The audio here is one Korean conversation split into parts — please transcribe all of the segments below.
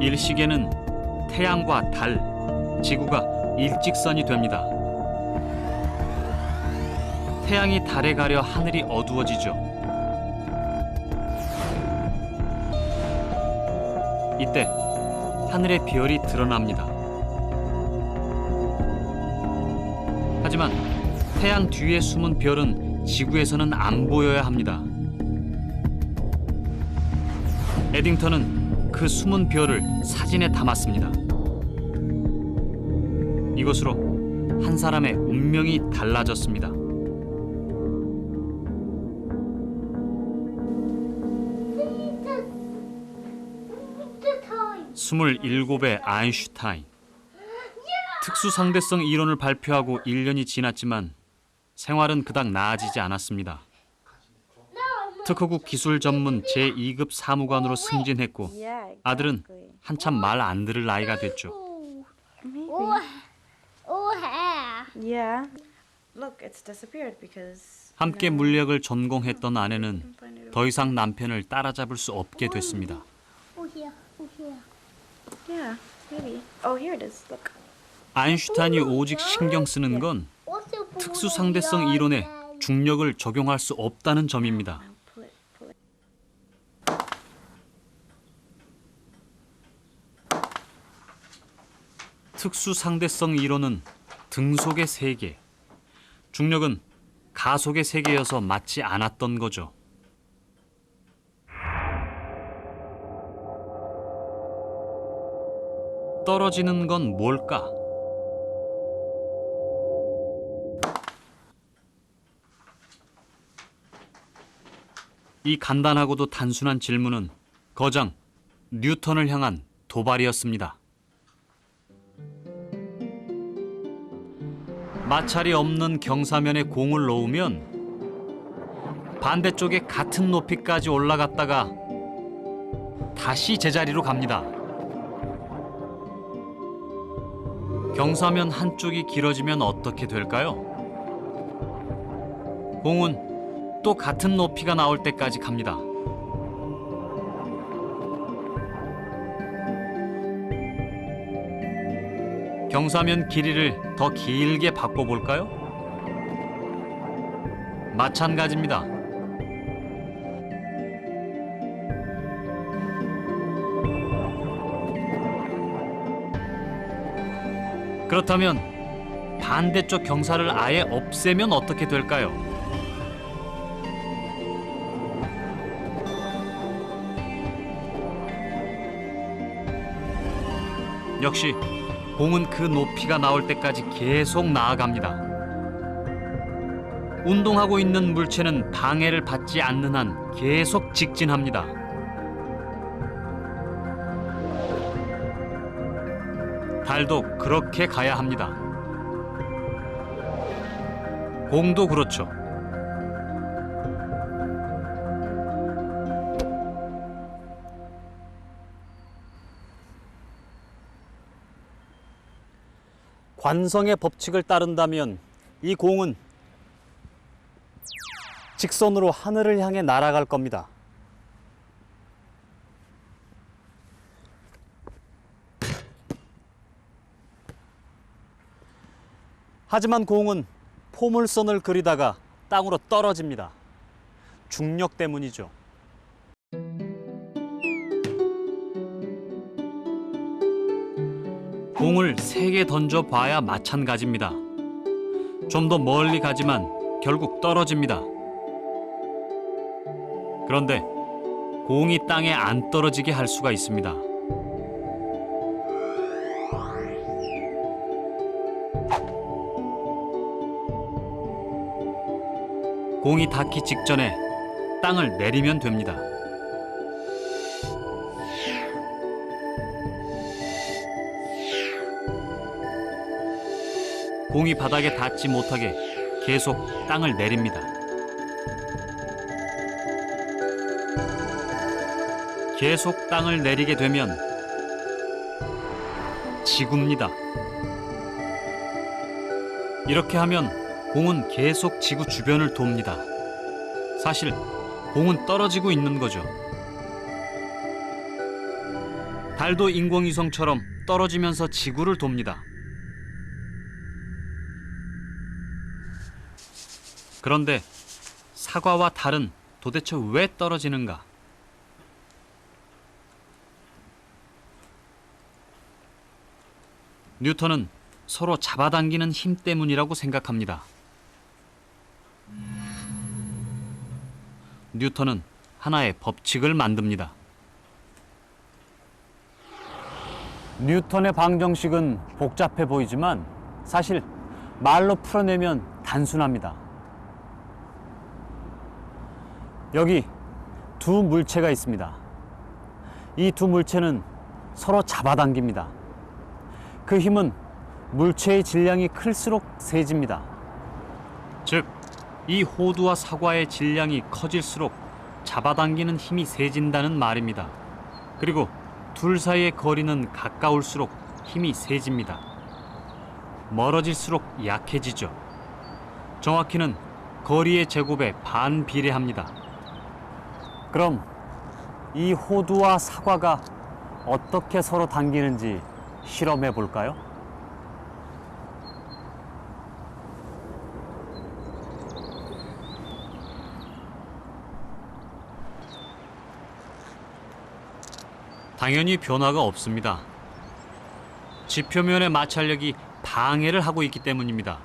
일식에는 태양과 달, 지구가 일직선이 됩니다. 태양이 달에 가려 하늘이 어두워지죠. 이때 하늘의 별이 드러납니다. 하지만 태양 뒤에 숨은 별은 지구에서는 안 보여야 합니다. 에딩턴은 그 숨은 별을 사진에 담았습니다. 이것으로 한 사람의 운명이 달라졌습니다. 27의 아인슈타인. 특수상대성 이론을 발표하고 1년이 지났지만 생활은 그닥 나아지지 않았습니다. 특허국 기술 전문 제2급 사무관으로 승진했고 아들은 한참 말 안 들을 나이가 됐죠. 함께 물리학을 전공했던 아내는 더 이상 남편을 따라잡을 수 없게 됐습니다. 아인슈타인이 오직 신경 쓰는 건 특수상대성 이론에 중력을 적용할 수 없다는 점입니다. 특수상대성 이론은 등속의 세계, 중력은 가속의 세계여서 맞지 않았던 거죠. 떨어지는 건 뭘까? 이 간단하고도 단순한 질문은 거장 뉴턴을 향한 도발이었습니다. 마찰이 없는 경사면에 공을 놓으면 반대쪽에 같은 높이까지 올라갔다가 다시 제자리로 갑니다. 경사면 한쪽이 길어지면 어떻게 될까요? 공은 또 같은 높이가 나올 때까지 갑니다. 경사면 길이를 더 길게 바꿔볼까요? 마찬가지입니다. 그렇다면 반대쪽 경사를 아예 없애면 어떻게 될까요? 역시 공은 그 높이가 나올 때까지 계속 나아갑니다. 운동하고 있는 물체는 방해를 받지 않는 한 계속 직진합니다. 달도 그렇게 가야 합니다. 공도 그렇죠. 관성의 법칙을 따른다면 이 공은 직선으로 하늘을 향해 날아갈 겁니다. 하지만 공은 포물선을 그리다가 땅으로 떨어집니다. 중력 때문이죠. 공을 3개 던져봐야 마찬가지입니다. 좀 더 멀리 가지만 결국 떨어집니다. 그런데 공이 땅에 안 떨어지게 할 수가 있습니다. 공이 닿기 직전에 땅을 내리면 됩니다. 공이 바닥에 닿지 못하게 계속 땅을 내립니다. 계속 땅을 내리게 되면 지구입니다. 이렇게 하면 공은 계속 지구 주변을 돕니다. 사실 공은 떨어지고 있는 거죠. 달도 인공위성처럼 떨어지면서 지구를 돕니다. 그런데 사과와 달은 도대체 왜 떨어지는가? 뉴턴은 서로 잡아당기는 힘 때문이라고 생각합니다. 뉴턴은 하나의 법칙을 만듭니다. 뉴턴의 방정식은 복잡해 보이지만 사실 말로 풀어내면 단순합니다. 여기 두 물체가 있습니다. 이 두 물체는 서로 잡아당깁니다. 그 힘은 물체의 질량이 클수록 세집니다. 즉, 이 호두와 사과의 질량이 커질수록 잡아당기는 힘이 세진다는 말입니다. 그리고 둘 사이의 거리는 가까울수록 힘이 세집니다. 멀어질수록 약해지죠. 정확히는 거리의 제곱에 반비례합니다. 그럼 이 호두와 사과가 어떻게 서로 당기는지 실험해 볼까요? 당연히 변화가 없습니다. 지표면의 마찰력이 방해를 하고 있기 때문입니다.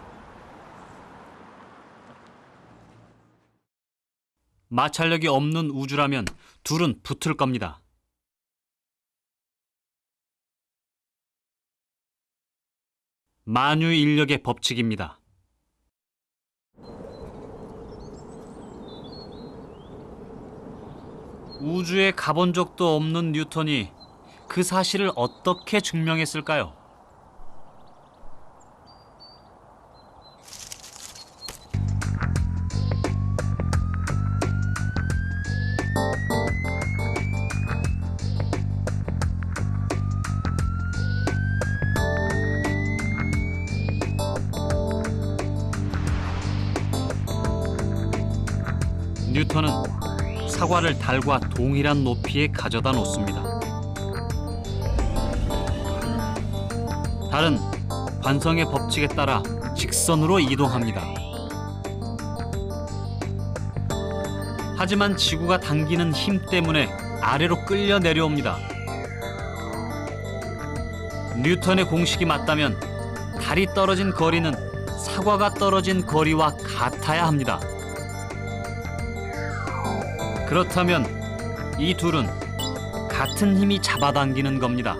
마찰력이 없는 우주라면 둘은 붙을 겁니다. 만유인력의 법칙입니다. 우주에 가본 적도 없는 뉴턴이 그 사실을 어떻게 증명했을까요? 뉴턴은 사과를 달과 동일한 높이에 가져다 놓습니다. 달은 관성의 법칙에 따라 직선으로 이동합니다. 하지만 지구가 당기는 힘 때문에 아래로 끌려 내려옵니다. 뉴턴의 공식이 맞다면 달이 떨어진 거리는 사과가 떨어진 거리와 같아야 합니다. 그렇다면 이 둘은 같은 힘이 잡아당기는 겁니다.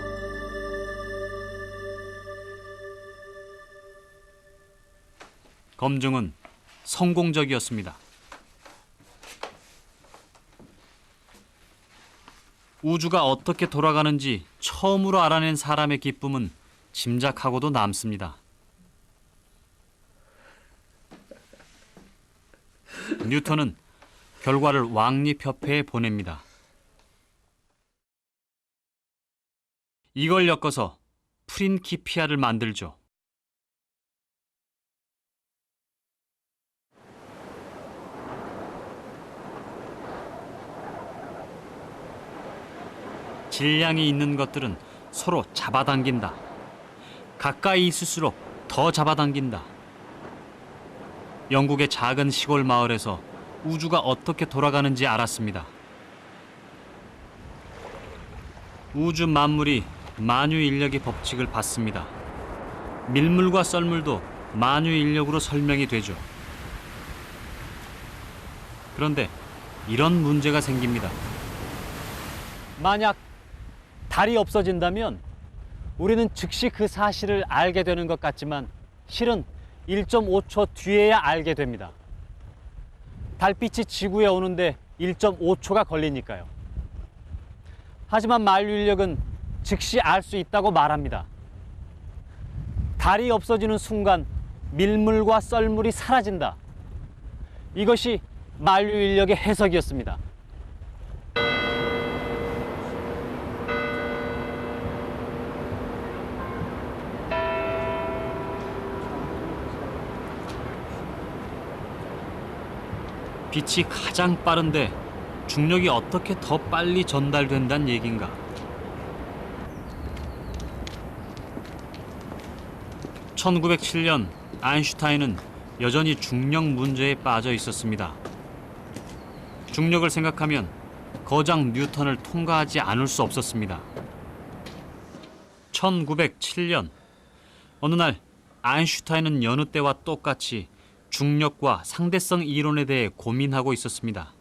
검증은 성공적이었습니다. 우주가 어떻게 돌아가는지 처음으로 알아낸 사람의 기쁨은 짐작하고도 남습니다. 뉴턴은 결과를 왕립협회에 보냅니다. 이걸 엮어서 프린키피아를 만들죠. 질량이 있는 것들은 서로 잡아당긴다. 가까이 있을수록 더 잡아당긴다. 영국의 작은 시골 마을에서 우주가 어떻게 돌아가는지 알았습니다. 우주 만물이 만유인력의 법칙을 받습니다. 밀물과 썰물도 만유인력으로 설명이 되죠. 그런데 이런 문제가 생깁니다. 만약 달이 없어진다면 우리는 즉시 그 사실을 알게 되는 것 같지만 실은 1.5초 뒤에야 알게 됩니다. 달빛이 지구에 오는데 1.5초가 걸리니까요. 하지만 만유인력은 즉시 알 수 있다고 말합니다. 달이 없어지는 순간 밀물과 썰물이 사라진다. 이것이 만유인력의 해석이었습니다. 빛이 가장 빠른데 중력이 어떻게 더 빨리 전달된다는 얘긴가? 1907년 아인슈타인은 여전히 중력 문제에 빠져 있었습니다. 중력을 생각하면 거장 뉴턴을 통과하지 않을 수 없었습니다. 1907년 어느 날 아인슈타인은 여느 때와 똑같이 중력과 상대성 이론에 대해 고민하고 있었습니다.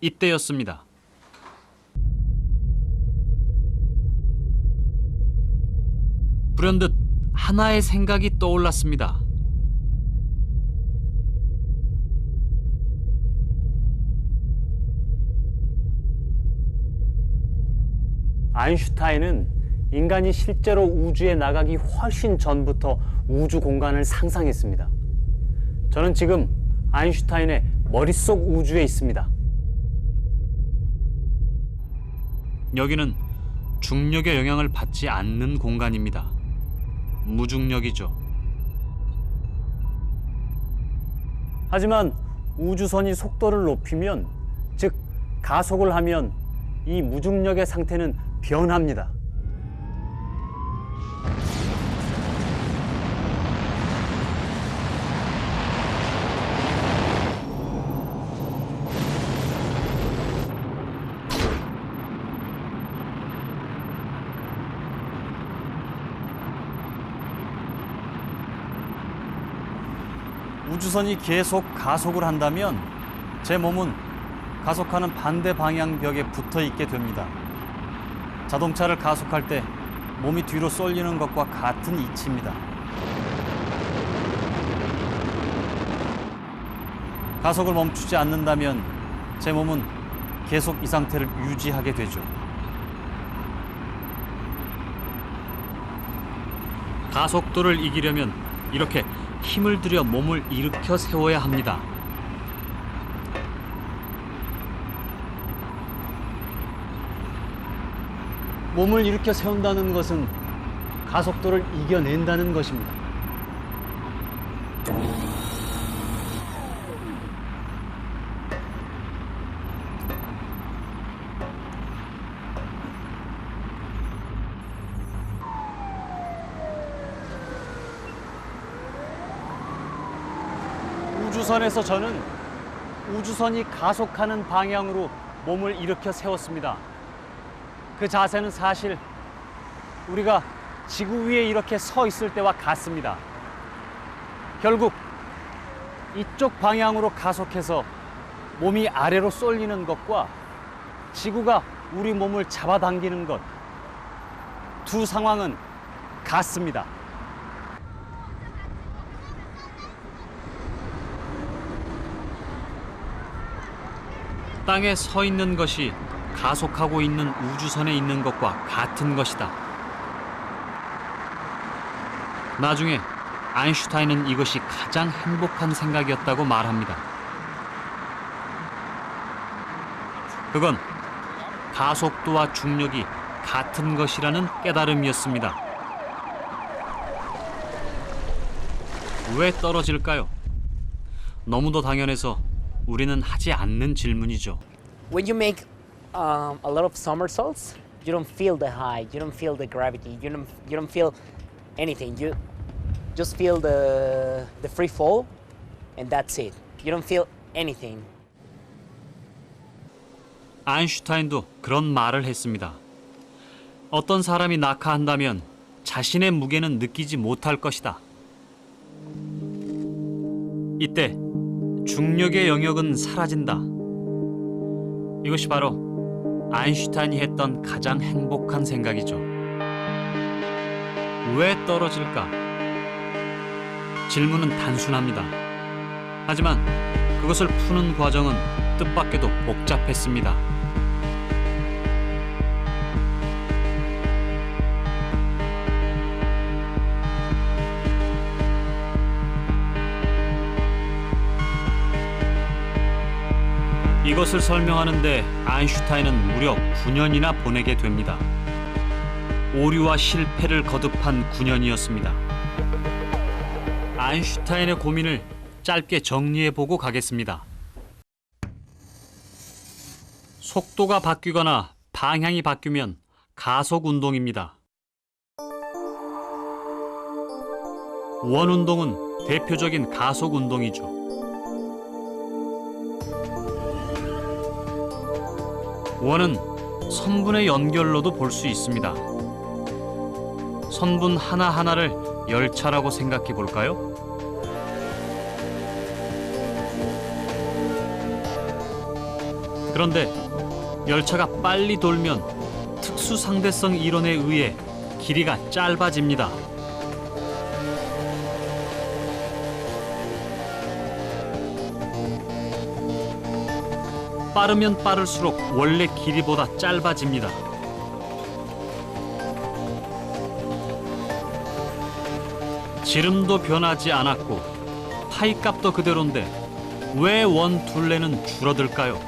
이때였습니다. 불현듯 하나의 생각이 떠올랐습니다. 아인슈타인은 인간이 실제로 우주에 나가기 훨씬 전부터 우주 공간을 상상했습니다. 저는 지금 아인슈타인의 머릿속 우주에 있습니다. 여기는 중력의 영향을 받지 않는 공간입니다. 무중력이죠. 하지만 우주선이 속도를 높이면, 즉 가속을 하면 이 무중력의 상태는 변합니다. 우주선이 계속 가속을 한다면 제 몸은 가속하는 반대 방향 벽에 붙어 있게 됩니다. 자동차를 가속할 때 몸이 뒤로 쏠리는 것과 같은 이치입니다. 가속을 멈추지 않는다면 제 몸은 계속 이 상태를 유지하게 되죠. 가속도를 이기려면 이렇게 힘을 들여 몸을 일으켜 세워야 합니다. 몸을 일으켜 세운다는 것은 가속도를 이겨낸다는 것입니다. 우주선에서 저는 우주선이 가속하는 방향으로 몸을 일으켜 세웠습니다. 그 자세는 사실 우리가 지구 위에 이렇게 서 있을 때와 같습니다. 결국 이쪽 방향으로 가속해서 몸이 아래로 쏠리는 것과 지구가 우리 몸을 잡아당기는 것, 두 상황은 같습니다. 땅에 서 있는 것이 가속하고 있는 우주선에 있는 것과 같은 것이다. 나중에 아인슈타인은 이것이 가장 행복한 생각이었다고 말합니다. 그건 가속도와 중력이 같은 것이라는 깨달음이었습니다. 왜 떨어질까요? 너무도 당연해서 우리는 하지 않는 질문이죠. When you make a lot of somersaults, you don't feel the height, you don't feel the gravity, you don't feel anything. You just feel the free fall, and that's it. You don't feel anything. 아인슈타인도 그런 말을 했습니다. 어떤 사람이 낙하한다면 자신의 무게는 느끼지 못할 것이다. 이때 중력의 영역은 사라진다. 이것이 바로 아인슈타인이 했던 가장 행복한 생각이죠. 왜 떨어질까? 질문은 단순합니다. 하지만 그것을 푸는 과정은 뜻밖에도 복잡했습니다. 이것을 설명하는데 아인슈타인은 무려 9년이나 보내게 됩니다. 오류와 실패를 거듭한 9년이었습니다. 아인슈타인의 고민을 짧게 정리해보고 가겠습니다. 속도가 바뀌거나 방향이 바뀌면 가속 운동입니다. 원 운동은 대표적인 가속 운동이죠. 원은 선분의 연결로도 볼 수 있습니다. 선분 하나하나를 열차라고 생각해 볼까요? 그런데 열차가 빨리 돌면 특수 상대성 이론에 의해 길이가 짧아집니다. 빠르면 빠를수록 원래 길이보다 짧아집니다. 지름도 변하지 않았고 파이값도 그대로인데 왜 원 둘레는 줄어들까요?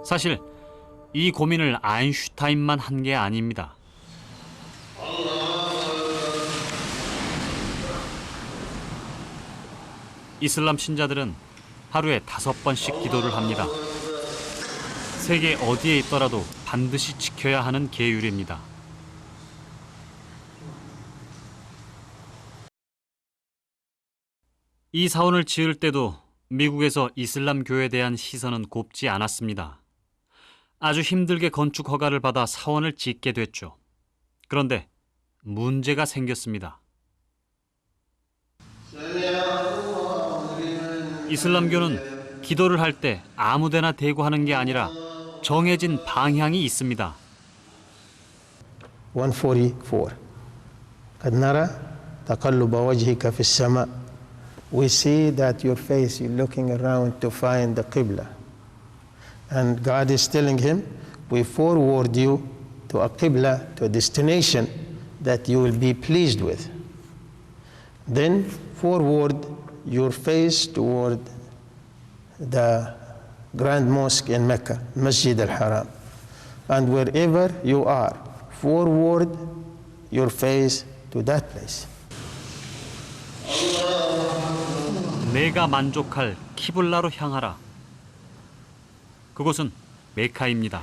사실 이 고민을 아인슈타인만 한 게 아닙니다. 이슬람 신자들은 하루에 5번씩 기도를 합니다. 세계 어디에 있더라도 반드시 지켜야 하는 계율입니다. 이 사원을 지을 때도 미국에서 이슬람 교회에 대한 시선은 곱지 않았습니다. 아주 힘들게 건축 허가를 받아 사원을 짓게 됐죠. 그런데 문제가 생겼습니다. 이슬람교는 기도를 할 때 아무데나 대고 하는 게 아니라 정해진 방향이 있습니다. 144 قد نرى تقلب وجهك في السماء. We see that your face, you're looking around to find the Qibla. And God is telling him, we forward you to a Qibla, to a destination that you will be pleased with. Then forward your face toward the Grand Mosque in Mecca, Masjid al-Haram. And wherever you are, forward your face to that place. 내가 만족할 키블라로 향하라. 그곳은 메카입니다.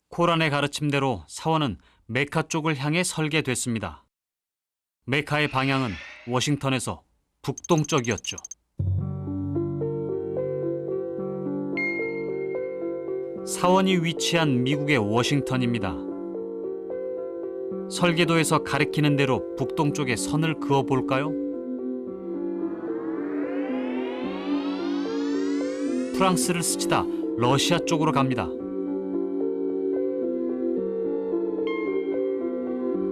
코란의 가르침대로 사원은 메카 쪽을 향해 설계됐습니다. 메카의 방향은 워싱턴에서 북동쪽이었죠. 사원이 위치한 미국의 워싱턴입니다. 설계도에서 가리키는 대로 북동쪽에 선을 그어볼까요? 프랑스를 스치다 러시아 쪽으로 갑니다.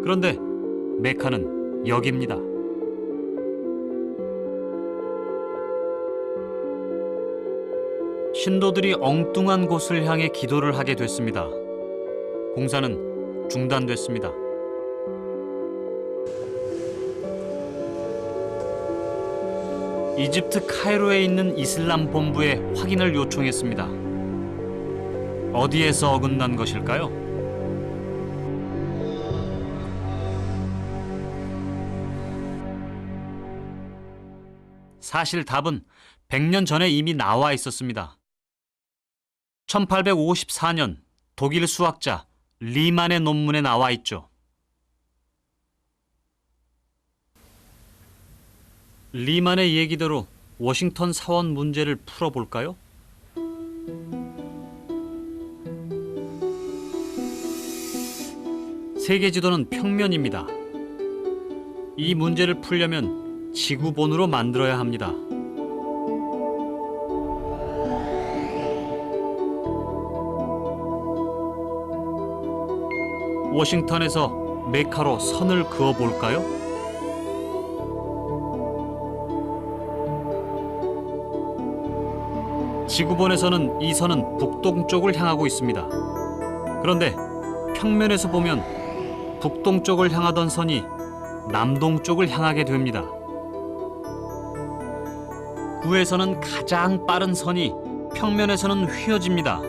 그런데 메카는 여기입니다. 신도들이 엉뚱한 곳을 향해 기도를 하게 됐습니다. 공사는 중단됐습니다. 이집트 카이로에 있는 이슬람 본부에 확인을 요청했습니다. 어디에서 어긋난 것일까요? 사실 답은 100년 전에 이미 나와 있었습니다. 1854년 독일 수학자 리만의 논문에 나와 있죠. 리만의 얘기대로 워싱턴 사원 문제를 풀어볼까요? 세계 지도는 평면입니다. 이 문제를 풀려면 지구본으로 만들어야 합니다. 워싱턴에서 메카로 선을 그어볼까요? 지구본에서는 이 선은 북동쪽을 향하고 있습니다. 그런데 평면에서 보면 북동쪽을 향하던 선이 남동쪽을 향하게 됩니다. 구에서는 가장 빠른 선이 평면에서는 휘어집니다.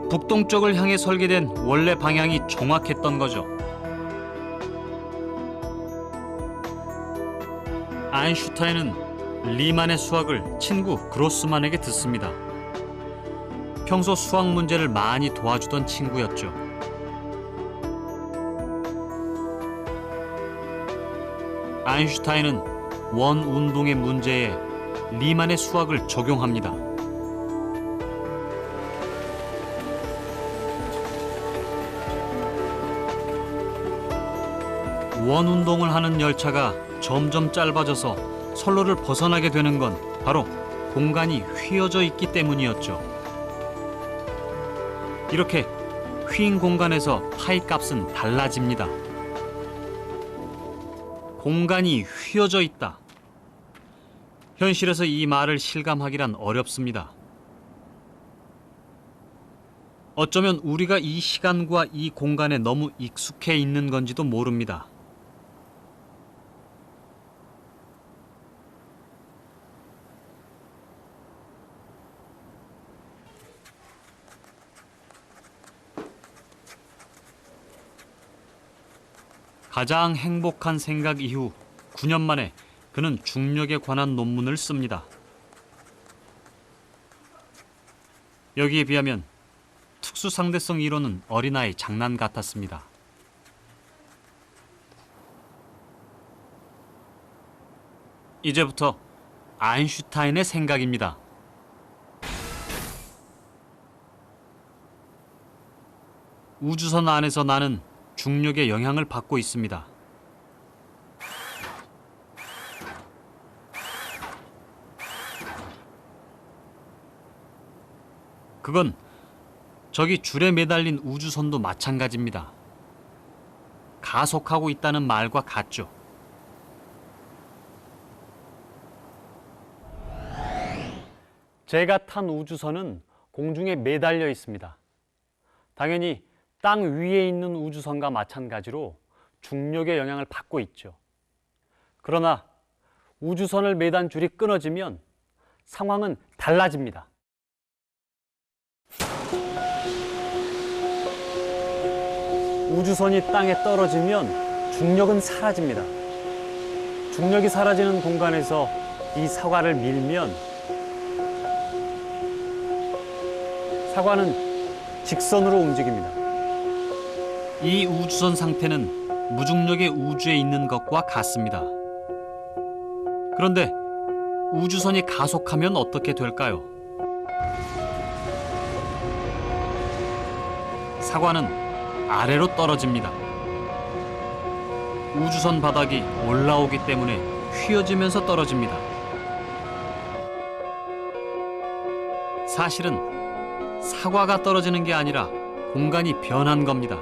북동쪽을 향해 설계된 원래 방향이 정확했던 거죠. 아인슈타인은 리만의 수학을 친구 그로스만에게 듣습니다. 평소 수학 문제를 많이 도와주던 친구였죠. 아인슈타인은 원 운동의 문제에 리만의 수학을 적용합니다. 원 운동을 하는 열차가 점점 짧아져서 선로를 벗어나게 되는 건 바로 공간이 휘어져 있기 때문이었죠. 이렇게 휜 공간에서 파이 값은 달라집니다. 공간이 휘어져 있다. 현실에서 이 말을 실감하기란 어렵습니다. 어쩌면 우리가 이 시간과 이 공간에 너무 익숙해 있는 건지도 모릅니다. 가장 행복한 생각 이후 9년 만에 그는 중력에 관한 논문을 씁니다. 여기에 비하면 특수상대성 이론은 어린아이 장난 같았습니다. 이제부터 아인슈타인의 생각입니다. 우주선 안에서 나는 중력의 영향을 받고 있습니다. 그건 저기 줄에 매달린 우주선도 마찬가지입니다. 가속하고 있다는 말과 같죠. 제가 탄 우주선은 공중에 매달려 있습니다. 당연히 땅 위에 있는 우주선과 마찬가지로 중력의 영향을 받고 있죠. 그러나 우주선을 매단 줄이 끊어지면 상황은 달라집니다. 우주선이 땅에 떨어지면 중력은 사라집니다. 중력이 사라지는 공간에서 이 사과를 밀면 사과는 직선으로 움직입니다. 이 우주선 상태는 무중력의 우주에 있는 것과 같습니다. 그런데 우주선이 가속하면 어떻게 될까요? 사과는 아래로 떨어집니다. 우주선 바닥이 올라오기 때문에 휘어지면서 떨어집니다. 사실은 사과가 떨어지는 게 아니라 공간이 변한 겁니다.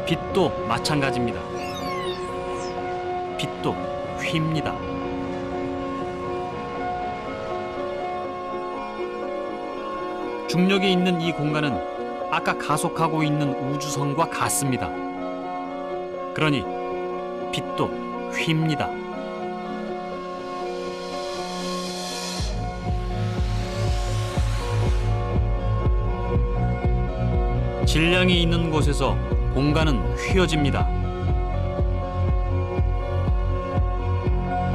빛도 마찬가지입니다. 빛도 휩니다. 중력이 있는 이 공간은 아까 가속하고 있는 우주선과 같습니다. 그러니 빛도 휩니다. 질량이 있는 곳에서 공간은 휘어집니다.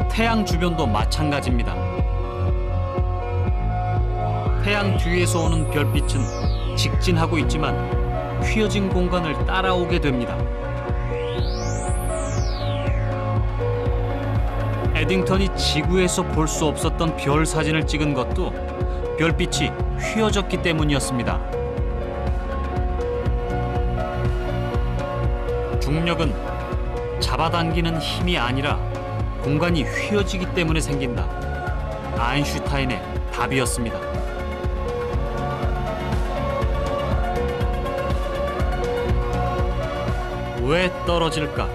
태양 주변도 마찬가지입니다. 태양 뒤에서 오는 별빛은 직진하고 있지만 휘어진 공간을 따라오게 됩니다. 에딩턴이 지구에서 볼 수 없었던 별 사진을 찍은 것도 별빛이 휘어졌기 때문이었습니다. 중력은 잡아당기는 힘이 아니라 공간이 휘어지기 때문에 생긴다. 아인슈타인의 답이었습니다. 왜 떨어질까?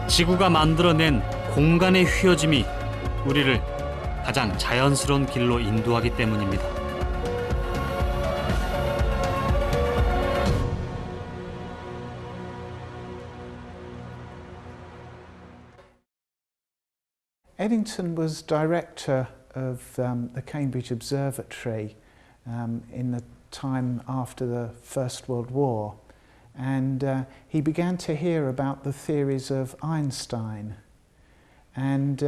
지구가 만들어낸 공간의 휘어짐이 우리를 가장 자연스러운 길로 인도하기 때문입니다. Eddington was director of the Cambridge Observatory in the time after the First World War, and he began to hear about the theories of Einstein. And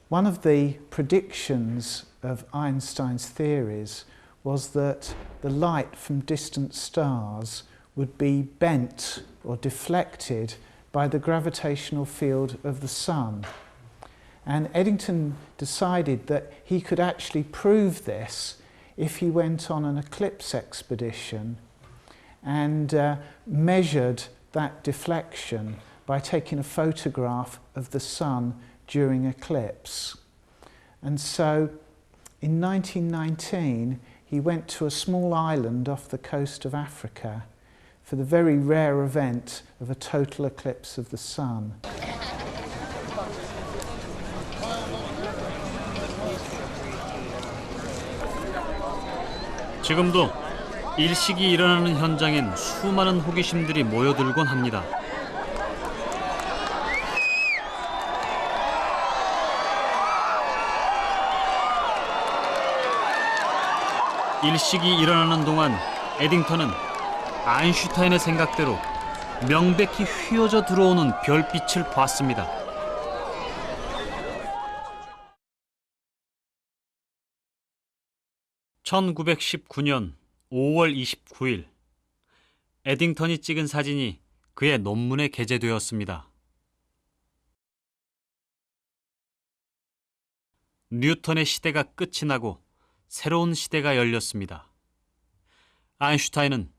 one of the predictions of Einstein's theories was that the light from distant stars would be bent or deflected by the gravitational field of the sun. And Eddington decided that he could actually prove this if he went on an eclipse expedition and measured that deflection by taking a photograph of the sun during eclipse. And so in 1919 he went to a small island off the coast of Africa for the very rare event of a total eclipse of the sun. 지금도 일식이 일어나는 현장엔 수많은 호기심들이 모여들곤 합니다. 일식이 일어나는 동안 에딩턴은 아인슈타인의 생각대로 명백히 휘어져 들어오는 별빛을 봤습니다. (1919년 5월 29일) 에딩턴이 찍은 사진이 그의 논문에 게재되었습니다. 뉴턴의 시대가 끝이 나고 새로운 시대가 열렸습니다. 아인슈타인은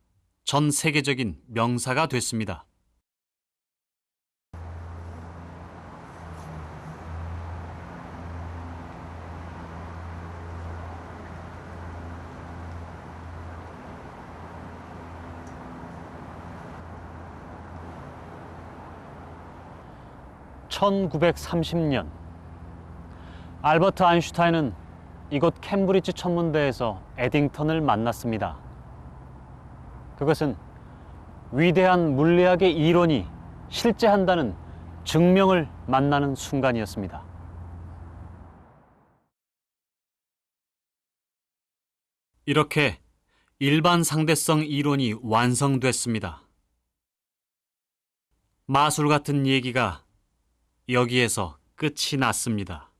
전 세계적인 명사가 됐습니다. (1930년) 알버트 아인슈타인은 이곳 캠브리지 천문대에서 에딩턴을 만났습니다. 그것은 위대한 물리학의 이론이 실제한다는 증명을 만나는 순간이었습니다. 이렇게 일반 상대성 이론이 완성됐습니다. 마술 같은 얘기가 여기에서 끝이 났습니다.